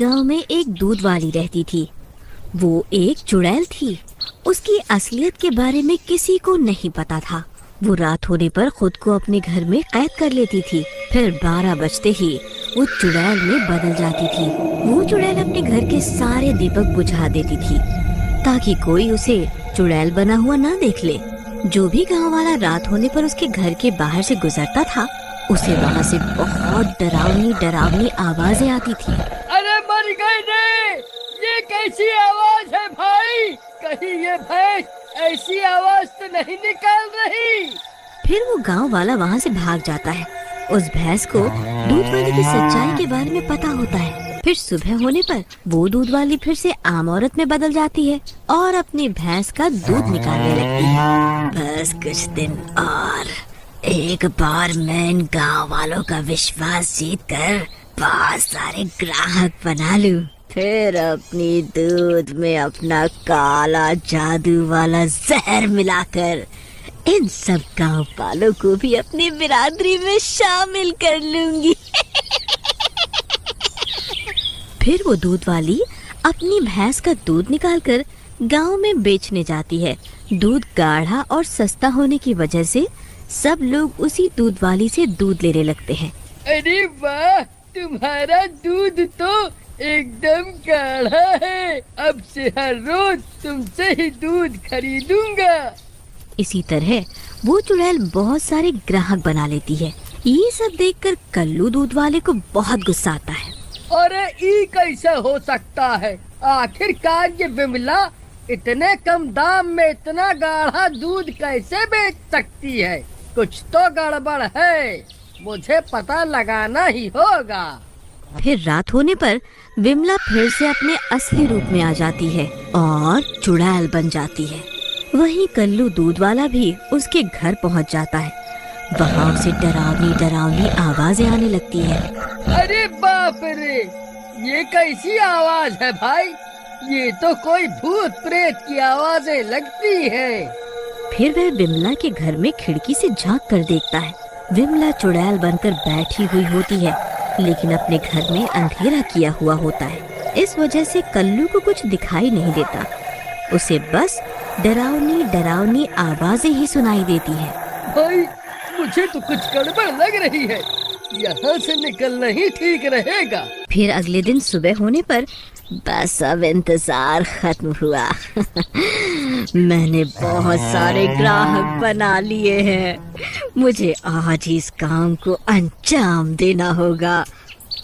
गांव में एक दूध वाली रहती थी। वो एक चुड़ैल थी। उसकी असलियत के बारे में किसी को नहीं पता था। वो रात होने पर खुद को अपने घर में कैद कर लेती थी। फिर 12 बजते ही वो चुड़ैल में बदल जाती थी। वो चुड़ैल अपने घर के सारे दीपक बुझा देती थी ताकि कोई उसे चुड़ैल बना हुआ ना देख ले। जो भी गांव वाला रात होने पर उसके घर के बाहर से गुजरता था, उसे वहाँ से बहुत डरावनी डरावनी आवाजें आती थी। अरे मर गई ने, ये कैसी आवाज है भाई? कहीं ये भैंस ऐसी आवाज तो नहीं निकाल रही? फिर वो गांव वाला वहाँ से भाग जाता है। उस भैंस को दूध वाली की सच्चाई के बारे में पता होता है। फिर सुबह होने पर वो दूध वाली फिर से आम औरत में बदल जाती है और अपनी भैंस का दूध निकालने लगती है। बस कुछ दिन और, एक बार मैं इन गाँव वालों का विश्वास जीत कर बहुत सारे ग्राहक बना लूं, फिर अपनी दूध में अपना काला जादू वाला जहर मिलाकर इन सब गाँव वालों को भी अपनी बिरादरी में शामिल कर लूंगी। फिर वो दूध वाली अपनी भैंस का दूध निकालकर गांव में बेचने जाती है। दूध गाढ़ा और सस्ता होने की वजह से सब लोग उसी दूध वाली से दूध लेने लगते हैं। अरे वाह, तुम्हारा दूध तो एकदम गाढ़ा है। अब से हर रोज तुमसे ही दूध खरीदूंगा। इसी तरह वो चुड़ैल बहुत सारे ग्राहक बना लेती है। ये सब देखकर कल्लू दूध वाले को बहुत गुस्सा आता है। अरे ये कैसे हो सकता है? आखिरकार ये बिमला इतने कम दाम में इतना गाढ़ा दूध कैसे बेच सकती है? कुछ तो गड़बड़ है, मुझे पता लगाना ही होगा। फिर रात होने पर विमला फिर से अपने असली रूप में आ जाती है और चुड़ैल बन जाती है। वहीं कल्लू दूध वाला भी उसके घर पहुंच जाता है। वहाँ उसे डरावनी डरावनी आवाजें आने लगती है। अरे बाप रे, ये कैसी आवाज है भाई? ये तो कोई भूत प्रेत की आवाजें लगती है। फिर वह विमला के घर में खिड़की से झांक कर देखता है। विमला चुड़ैल बनकर बैठी हुई होती है, लेकिन अपने घर में अंधेरा किया हुआ होता है। इस वजह से कल्लू को कुछ दिखाई नहीं देता। उसे बस डरावनी डरावनी आवाजें ही सुनाई देती है। भाई, मुझे तो कुछ गड़बड़ लग रही है। यहाँ से निकलना ही ठीक रहेगा। फिर अगले दिन सुबह होने पर बस अब इंतजार खत्म हुआ। मैंने बहुत सारे ग्राहक बना लिए हैं। मुझे आज ही इस काम को अंजाम देना होगा।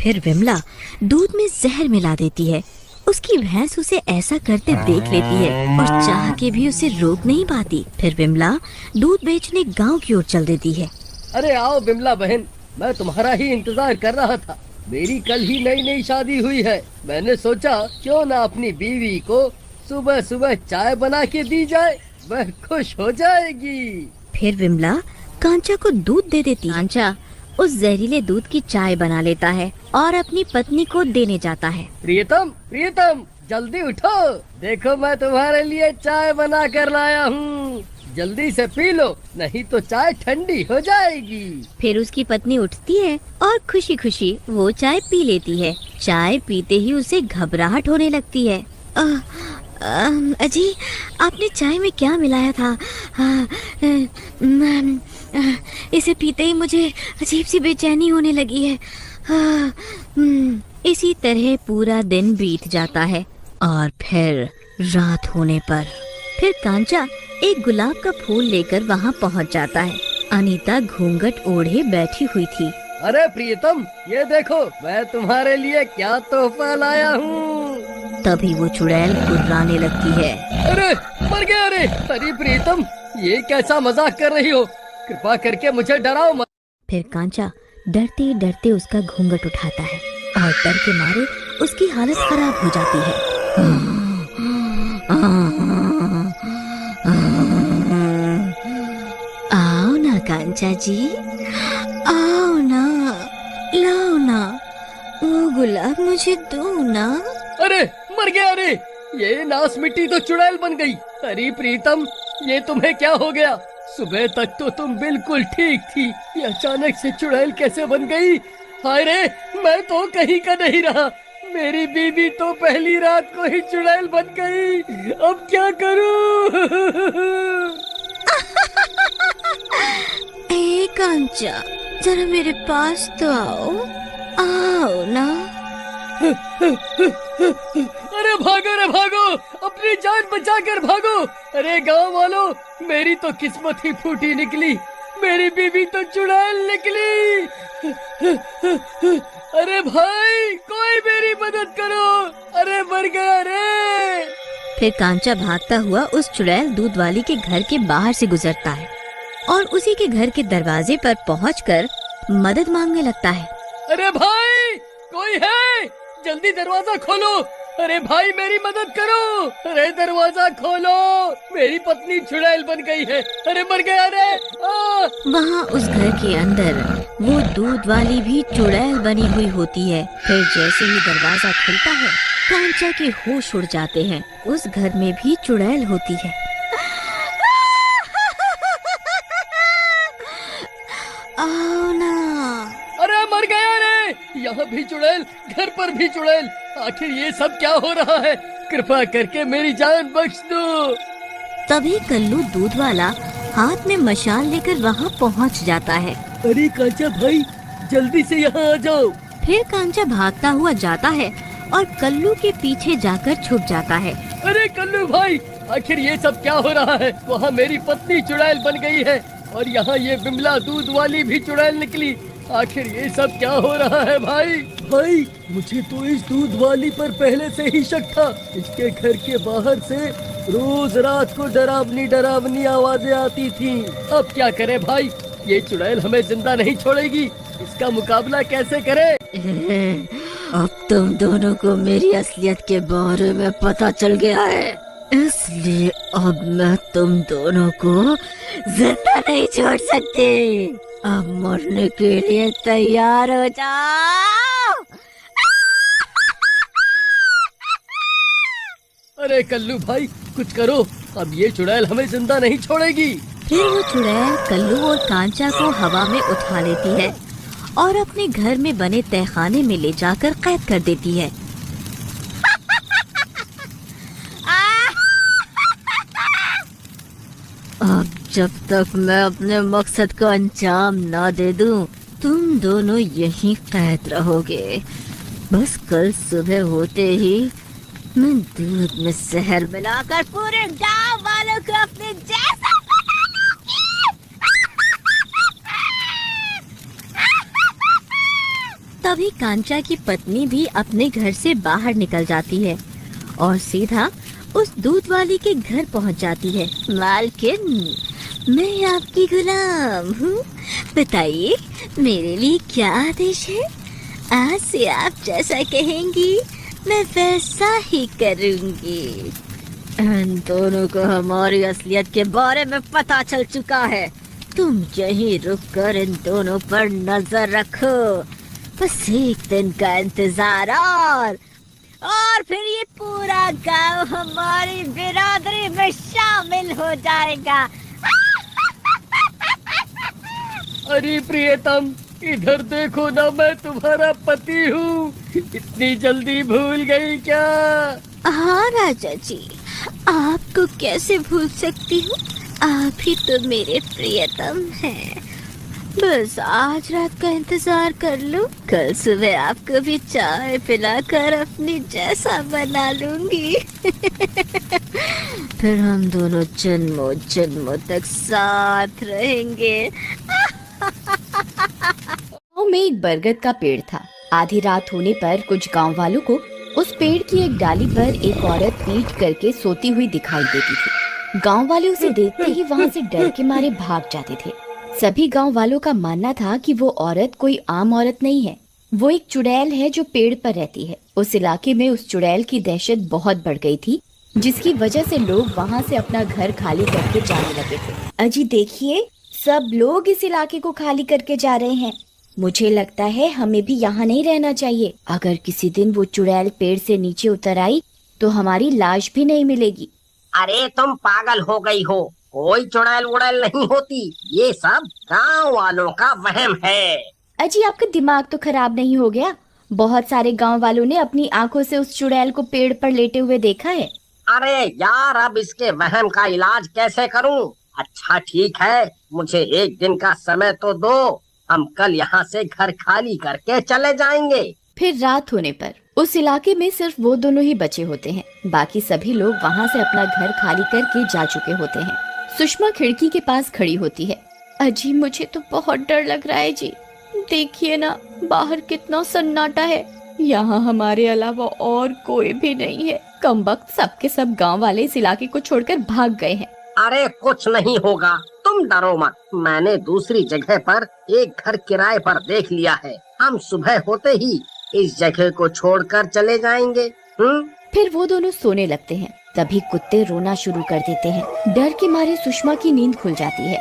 फिर विमला दूध में जहर मिला देती है। उसकी भैंस उसे ऐसा करते देख लेती है और चाह के भी उसे रोक नहीं पाती। फिर विमला दूध बेचने गांव की ओर चल देती है। अरे आओ बिमला बहन, मैं तुम्हारा ही इंतजार कर रहा था। मेरी कल ही नई नई शादी हुई है। मैंने सोचा क्यों ना अपनी बीवी को सुबह सुबह चाय बना के दी जाए, वह खुश हो जाएगी। फिर विमला कांचा को दूध दे देती। कांचा उस जहरीले दूध की चाय बना लेता है और अपनी पत्नी को देने जाता है। प्रियतम, प्रियतम, जल्दी उठो, देखो मैं तुम्हारे लिए चाय बना कर लाया हूँ। जल्दी से पी लो, नहीं तो चाय ठंडी हो जाएगी। फिर उसकी पत्नी उठती है और खुशी खुशी वो चाय पी लेती है। चाय पीते ही उसे घबराहट होने लगती है। अजी, आपने चाय में क्या मिलाया था? इसे पीते ही मुझे अजीब सी बेचैनी होने लगी है। इसी तरह पूरा दिन बीत जाता है और फिर रात होने पर फिर कांचा एक गुलाब का फूल लेकर वहाँ पहुँच जाता है। अनीता घूंघट ओढ़े बैठी हुई थी। अरे प्रियतम, ये देखो मैं तुम्हारे लिए क्या तोहफा लाया हूँ। तभी वो चुड़ैल गुर्राने लगती है। अरे मर गया। अरे प्रियतम, ये कैसा मजाक कर रही हो? कृपा करके मुझे डराओ मत। फिर कांचा डरते डरते उसका घूंघट उठाता है और डर के मारे उसकी हालत खराब हो जाती है। आओ ना कांचा जी, आओ ना, लाओ ना, वो गुलाब मुझे दो ना। अरे मर गया। अरे ये नास मिट्टी तो चुड़ैल बन गई। अरे प्रीतम, ये तुम्हें क्या हो गया? सुबह तक तो तुम बिल्कुल ठीक थी, ये अचानक से चुड़ैल कैसे बन गई? हाय रे, मैं तो कहीं का नहीं रहा। मेरी बीवी तो पहली रात को ही चुड़ैल बन गई, अब क्या करूं? ए कांचा, जरा मेरे पास तो आओ, आओ ना। अरे भागो रे भागो, अपनी जान बचा कर भागो। अरे गांव वालों, मेरी तो किस्मत ही फूटी निकली, मेरी बीवी तो चुड़ैल निकली। अरे भाई, कोई मेरी मदद करो, अरे मर गया रे। फिर कांचा भागता हुआ उस चुड़ैल दूध वाली के घर के बाहर से गुजरता है और उसी के घर के दरवाजे पर पहुंचकर मदद मांगने लगता है। अरे भाई, कोई है? जल्दी दरवाजा खोलो। अरे भाई, मेरी मदद करो। अरे दरवाजा खोलो, मेरी पत्नी चुड़ैल बन गई है। अरे मर गया रे। वहाँ उस घर के अंदर वो दूध वाली भी चुड़ैल बनी हुई होती है। फिर जैसे ही दरवाजा खुलता है, कांचा के होश उड़ जाते हैं। उस घर में भी चुड़ैल होती है। आओ ना। अरे मर गया रे, यहाँ भी चुड़ैल, घर पर भी चुड़ैल। आखिर ये सब क्या हो रहा है? कृपा करके मेरी जान बख्श दो। तभी कल्लू दूध वाला हाथ में मशाल लेकर वहाँ पहुँच जाता है। अरे कांचा भाई, जल्दी से यहाँ आ जाओ। फिर कांचा भागता हुआ जाता है और कल्लू के पीछे जाकर छुप जाता है। अरे कल्लू भाई, आखिर ये सब क्या हो रहा है? वहाँ मेरी पत्नी चुड़ैल बन गई है और यहाँ ये बिमला दूध वाली भी चुड़ैल निकली। आखिर ये सब क्या हो रहा है भाई? भाई, मुझे तो इस दूध वाली पर पहले से ही शक था। इसके घर के बाहर से रोज रात को डरावनी डरावनी आवाजें आती थी। अब क्या करे भाई, ये चुड़ैल हमें जिंदा नहीं छोड़ेगी। इसका मुकाबला कैसे करे? अब तुम दोनों को मेरी असलियत के बारे में पता चल गया है, इसलिए अब मैं तुम दोनों को जिंदा नहीं छोड़ सकती। अब मरने के लिए तैयार हो जाओ। अरे कल्लू भाई, कुछ करो, अब ये चुड़ैल हमें जिंदा नहीं छोड़ेगी। फिर वो चुड़ैल कल्लू और कांचा को हवा में उठा लेती है और अपने घर में बने तहखाने में ले जाकर कैद कर देती है। अब जब तक मैं अपने मकसद को अंजाम ना दे दूं, तुम दोनों यहीं कैद रहोगे। बस कल सुबह होते ही मैं दूध में जहर मिलाकर पूरे गांव वालों को अपने जैसा बना लूंगी। तभी कांचा की पत्नी भी अपने घर से बाहर निकल जाती है और सीधा उस दूध वाली के घर पहुंच जाती है। मालकिन, मैं आपकी गुलाम हूँ, बताइए मेरे लिए क्या आदेश है? आज से आप जैसा कहेंगी मैं वैसा ही करूँगी। इन दोनों को हमारी असलियत के बारे में पता चल चुका है। तुम यहीं रुककर इन दोनों पर नजर रखो। बस एक दिन का इंतजार और फिर ये पूरा गांव हमारी बिरादरी में शामिल हो जाएगा। अरे प्रियतम, इधर देखो ना, मैं तुम्हारा पति हूँ। इतनी जल्दी भूल गई क्या? हाँ राजा जी, आपको कैसे भूल सकती हूँ? आप ही तो मेरे प्रियतम हैं। बस आज रात का इंतजार कर लो, कल सुबह आपको भी चाय पिलाकर अपनी जैसा बना लूंगी। फिर हम दोनों जन्मों जन्मों तक साथ रहेंगे। गाँव में एक बरगद का पेड़ था। आधी रात होने पर कुछ गांव वालों को उस पेड़ की एक डाली पर एक औरत पीठ करके सोती हुई दिखाई देती थी। गांव वाले उसे देखते ही वहां से डर के मारे भाग जाते थे। सभी गांव वालों का मानना था कि वो औरत कोई आम औरत नहीं है, वो एक चुड़ैल है जो पेड़ पर रहती है। उस इलाके में उस चुड़ैल की दहशत बहुत बढ़ गई थी, जिसकी वजह से लोग वहां से अपना घर खाली करके जाने लगे थे। अजी देखिए, सब लोग इस इलाके को खाली करके जा रहे हैं। मुझे लगता है हमें भी यहाँ नहीं रहना चाहिए। अगर किसी दिन वो चुड़ैल पेड़ से नीचे उतर आई तो हमारी लाश भी नहीं मिलेगी। अरे तुम पागल हो गई हो, कोई चुड़ैल उड़ैल नहीं होती, ये सब गांव वालों का वहम है। अजी आपका दिमाग तो खराब नहीं हो गया? बहुत सारे गांव वालों ने अपनी आंखों से उस चुड़ैल को पेड़ पर लेटे हुए देखा है। अरे यार, अब इसके वहम का इलाज कैसे करूं? अच्छा ठीक है, मुझे एक दिन का समय तो दो। हम कल यहाँ से घर खाली करके चले जाएंगे। फिर रात होने पर उस इलाके में सिर्फ वो दोनों ही बचे होते हैं। बाकी सभी लोग वहाँ से अपना घर खाली करके जा चुके होते हैं। सुषमा खिड़की के पास खड़ी होती है। अजी, मुझे तो बहुत डर लग रहा है जी। देखिए ना, बाहर कितना सन्नाटा है। यहाँ हमारे अलावा और कोई भी नहीं है। कमबख्त सबके सब गांव वाले इस इलाके को छोड़कर भाग गए हैं। अरे कुछ नहीं होगा, तुम डरो मत। मैंने दूसरी जगह पर एक घर किराए पर देख लिया है। हम सुबह होते ही इस जगह को छोड़कर चले जाएंगे। फिर वो दोनों सोने लगते हैं। तभी कुत्ते रोना शुरू कर देते हैं। डर के मारे सुषमा की नींद खुल जाती है।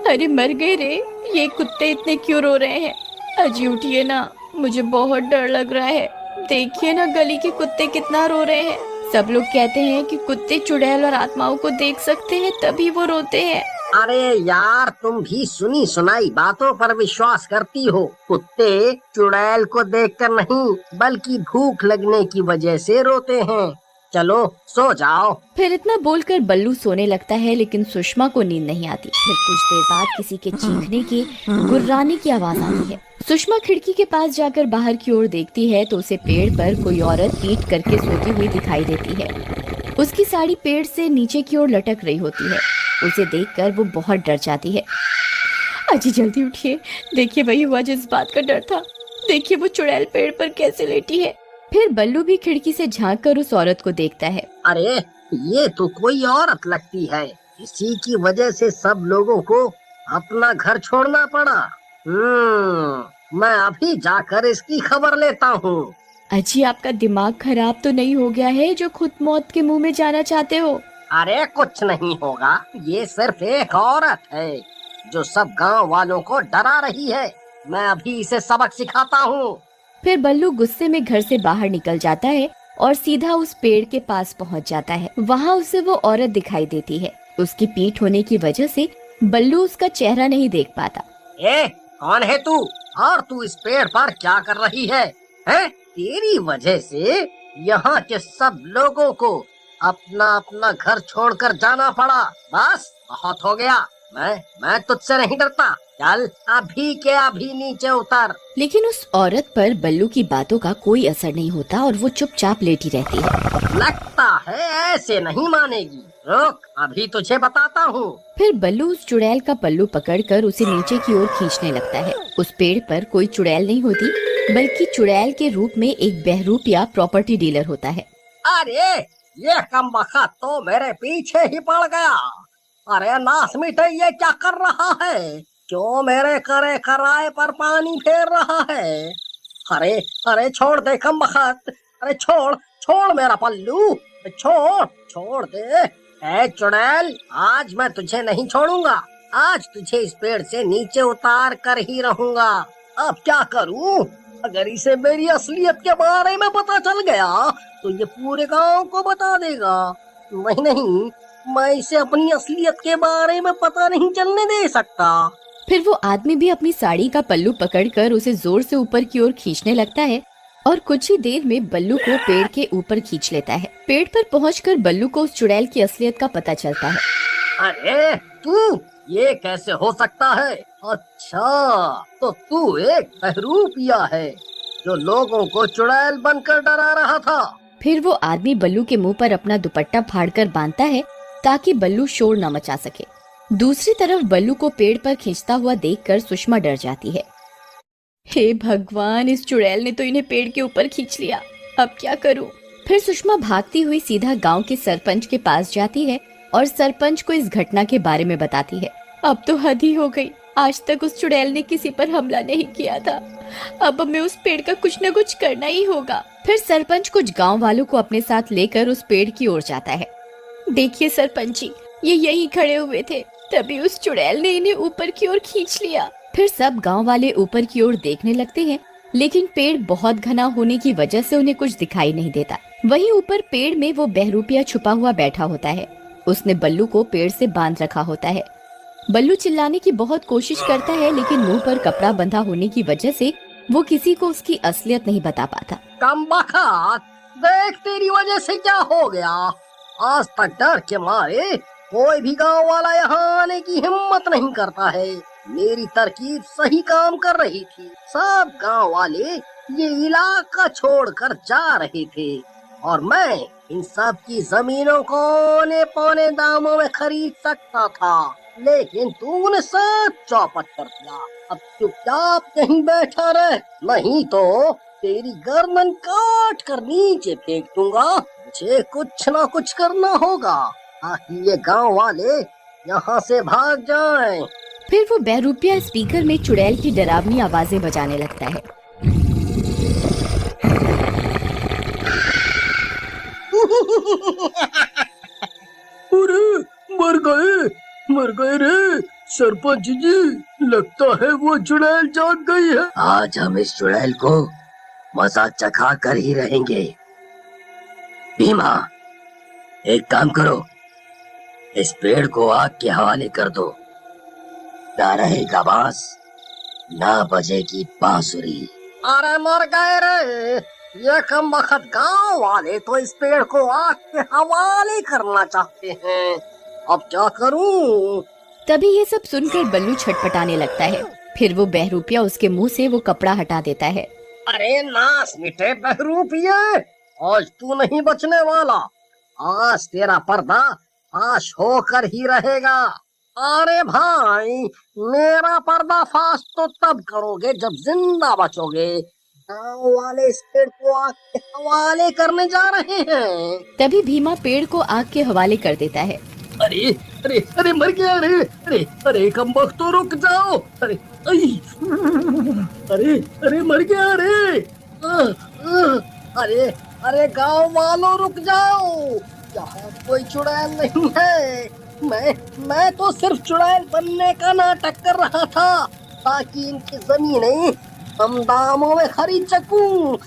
अरे मर गए रे, ये कुत्ते इतने क्यों रो रहे हैं? अजी उठिए ना, मुझे बहुत डर लग रहा है। देखिए ना, गली के कुत्ते कितना रो रहे हैं। सब लोग कहते हैं कि कुत्ते चुड़ैल और आत्माओं को देख सकते हैं, तभी वो रोते हैं। अरे यार, तुम भी सुनी सुनाई बातों पर विश्वास करती हो। कुत्ते चुड़ैल को देखकर नहीं, बल्कि भूख लगने की वजह से रोते हैं। चलो सो जाओ। फिर इतना बोलकर बल्लू सोने लगता है, लेकिन सुषमा को नींद नहीं आती। फिर कुछ देर बाद किसी के चीखने की, गुर्राने की आवाज आती है। सुषमा खिड़की के पास जाकर बाहर की ओर देखती है तो उसे पेड़ पर कोई औरत पीठ करके सोती हुई दिखाई देती है। उसकी साड़ी पेड़ से नीचे की ओर लटक रही होती है। उसे देखकर वो बहुत डर जाती है। अजी जल्दी उठिए, देखिए वही हुआ जिस बात का डर था। देखिए वो चुड़ैल पेड़ पर कैसे लेटी है। फिर बल्लू भी खिड़की से झांक कर उस औरत को देखता है। अरे ये तो कोई औरत लगती है। इसी की वजह से सब लोगों को अपना घर छोड़ना पड़ा। मैं अभी जाकर इसकी खबर लेता हूँ। अजी, आपका दिमाग खराब तो नहीं हो गया है जो खुद मौत के मुंह में जाना चाहते हो? अरे कुछ नहीं होगा, ये सिर्फ एक औरत है जो सब गांव वालों को डरा रही है। मैं अभी इसे सबक सिखाता हूँ। फिर बल्लू गुस्से में घर से बाहर निकल जाता है और सीधा उस पेड़ के पास पहुंच जाता है। वहाँ उसे वो औरत दिखाई देती है। उसकी पीठ होने की वजह से बल्लू उसका चेहरा नहीं देख पाता। कौन है तू? और तू इस पेड़ पर क्या कर रही है? तेरी वजह से यहाँ के सब लोगों को अपना अपना घर छोड़कर जाना पड़ा। बस बहुत हो गया। मैं तुझसे नहीं डरता। चल अभी के अभी नीचे उतर। लेकिन उस औरत पर बल्लू की बातों का कोई असर नहीं होता और वो चुपचाप लेटी रहती है। लगता है ऐसे नहीं मानेगी। रुक, अभी तुझे बताता हूँ। फिर बल्लू उस चुड़ैल का पल्लू पकड़कर उसे नीचे की ओर खींचने लगता है। उस पेड़ पर कोई चुड़ैल नहीं होती, बल्कि चुड़ैल के रूप में एक बहरूप या प्रॉपर्टी डीलर होता है। अरे ये कमबख्त तो मेरे पीछे ही पड़ गया। अरे नास मिटे, ये क्या कर रहा है? क्यों मेरे करे कराए पर पानी फेर रहा है? अरे छोड़ दे कमबख्त। अरे छोड़ मेरा पल्लू, छोड़ दे। ए चुड़ैल, आज मैं तुझे नहीं छोड़ूंगा। आज तुझे इस पेड़ से नीचे उतार कर ही रहूंगा। अब क्या करूं? अगर इसे मेरी असलियत के बारे में पता चल गया तो ये पूरे गांव को बता देगा। नहीं, मैं इसे अपनी असलियत के बारे में पता नहीं चलने दे सकता। फिर वो आदमी भी अपनी साड़ी का पल्लू पकड़कर उसे जोर से ऊपर की ओर खींचने लगता है और कुछ ही देर में बल्लू को पेड़ के ऊपर खींच लेता है। पेड़ पर पहुंचकर बल्लू को उस चुड़ैल की असलियत का पता चलता है। अरे तू, ये कैसे हो सकता है? अच्छा, तो तू एक बहरूपिया है जो लोगों को चुड़ैल बनकर डरा रहा था। फिर वो आदमी बल्लू के मुंह पर अपना दुपट्टा फाड़कर बांधता है ताकि बल्लू शोर न मचा सके। दूसरी तरफ बल्लू को पेड़ पर खींचता हुआ देखकर सुषमा डर जाती है। हे भगवान, इस चुड़ैल ने तो इन्हें पेड़ के ऊपर खींच लिया। अब क्या करूं? फिर सुषमा भागती हुई सीधा गांव के सरपंच के पास जाती है और सरपंच को इस घटना के बारे में बताती है। अब तो हद ही हो गई। आज तक उस चुड़ैल ने किसी पर हमला नहीं किया था। अब हमें उस पेड़ का कुछ न कुछ करना ही होगा। फिर सरपंच कुछ गांव वालों को अपने साथ लेकर उस पेड़ की ओर जाता है। देखिए सरपंच जी, ये यहीं खड़े हुए थे, तभी उस चुड़ैल ने इन्हें ऊपर की ओर खींच लिया। फिर सब गांव वाले ऊपर की ओर देखने लगते हैं, लेकिन पेड़ बहुत घना होने की वजह से उन्हें कुछ दिखाई नहीं देता। वहीं ऊपर पेड़ में वो बहरूपिया छुपा हुआ बैठा होता है। उसने बल्लू को पेड़ से बांध रखा होता है। बल्लू चिल्लाने की बहुत कोशिश करता है, लेकिन मुंह पर कपड़ा बंधा होने की वजह से वो किसी को उसकी असलियत नहीं बता पाता। कम बखत, देख तेरी वजह से क्या हो गया। आज तक डर के मारे कोई भी गांव वाला यहाँ आने की हिम्मत नहीं करता है। मेरी तरकीब सही काम कर रही थी। सब गांव वाले ये इलाका छोड़कर जा रहे थे और मैं इन सब की जमीनों को औने पौने दामों में खरीद सकता था, लेकिन तूने सब चौपट कर दिया। अब चुपचाप कहीं बैठा रह, नहीं तो तेरी गर्दन काट कर नीचे फेंक दूंगा। मुझे कुछ ना कुछ करना होगा ताकि ये गांव वाले यहाँ से भाग जाएं। फिर वो बहरूपिया स्पीकर में चुड़ैल की डरावनी आवाजें बजाने लगता है। अरे मर गए रे सरपंच जी, लगता है वो चुड़ैल जाग गई है। आज हम इस चुड़ैल को मजा चखा कर ही रहेंगे। भीमा, एक काम करो, इस पेड़ को आग के हवाले कर दो। ना रहेगा बांस, ना बजेगी बांसुरी। अरे मर गए रे, ये कम वक्त गाँव वाले तो इस पेड़ को आग के हवाले करना चाहते हैं। अब क्या करूं? तभी ये सब सुनकर बल्लू छटपटाने लगता है। फिर वो बहरूपिया उसके मुंह से वो कपड़ा हटा देता है। अरे नास मिटे बहरूपिया, आज तू नहीं बचने वाला। आज तेरा पर्दा फाश होकर ही रहेगा। अरे भाई, मेरा पर्दा फाश तो तब करोगे जब जिंदा बचोगे। गाँव वाले इस पेड़ को आग के हवाले करने जा रहे हैं। तभी भीमा पेड़ को आग के हवाले कर देता है। अरे अरे अरे मर गया रे, अरे अरे कमबख्त तो रुक जाओ। अरे अरे अरे मर गया रे। अरे अरे गाँव वालों रुक जाओ, यहाँ कोई चुड़ैल नहीं है। मैं तो सिर्फ चुड़ैल बनने का नाटक कर रहा था ताकि इनकी जमीनें कम दामों में खरीद सकूं।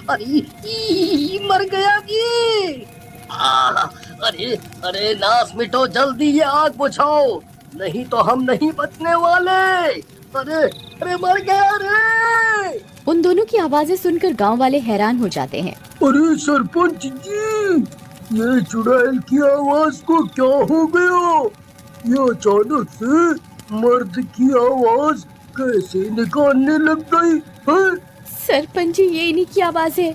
अरे मर गया ये। अरे अरे नास मिटो, जल्दी ये आग बुझाओ, नहीं तो हम नहीं बचने वाले। अरे अरे मर गया रे। उन दोनों की आवाजें सुनकर गांव वाले हैरान हो जाते हैं। अरे सरपंच जी, ये चुड़ैल की आवाज को क्या हो गया? ये अचानक से मर्द की आवाज कैसे निकालने लग गई है? सरपंच जी, ये इन्हीं की आवाज है,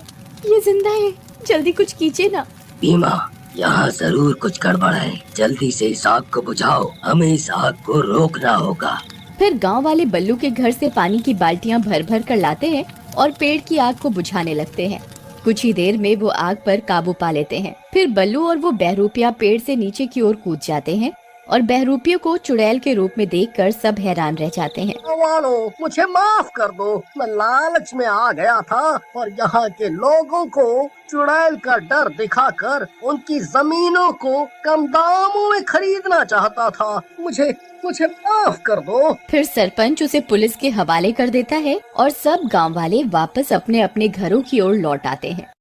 ये जिंदा है, जल्दी कुछ कीजिए ना। भीमा, यहाँ जरूर कुछ गड़बड़ है, जल्दी से इस आग को बुझाओ, हमें इस आग को रोकना होगा। फिर गांव वाले बल्लू के घर से पानी की बाल्टियां भर भर कर लाते हैं और पेड़ की आग को बुझाने लगते हैं। कुछ ही देर में वो आग पर काबू पा लेते हैं। फिर बल्लू और वो बहरूपिया पेड़ से नीचे की ओर कूद जाते हैं और बहरूपिया को चुड़ैल के रूप में देखकर सब हैरान रह जाते हैं। वालों, मुझे माफ कर दो, मैं लालच में आ गया था और यहाँ के लोगों को चुड़ैल का डर दिखाकर उनकी जमीनों को कम दामों में खरीदना चाहता था। मुझे माफ कर दो। फिर सरपंच उसे पुलिस के हवाले कर देता है और सब गांव वाले वापस अपने अपने घरों की ओर लौट आते हैं।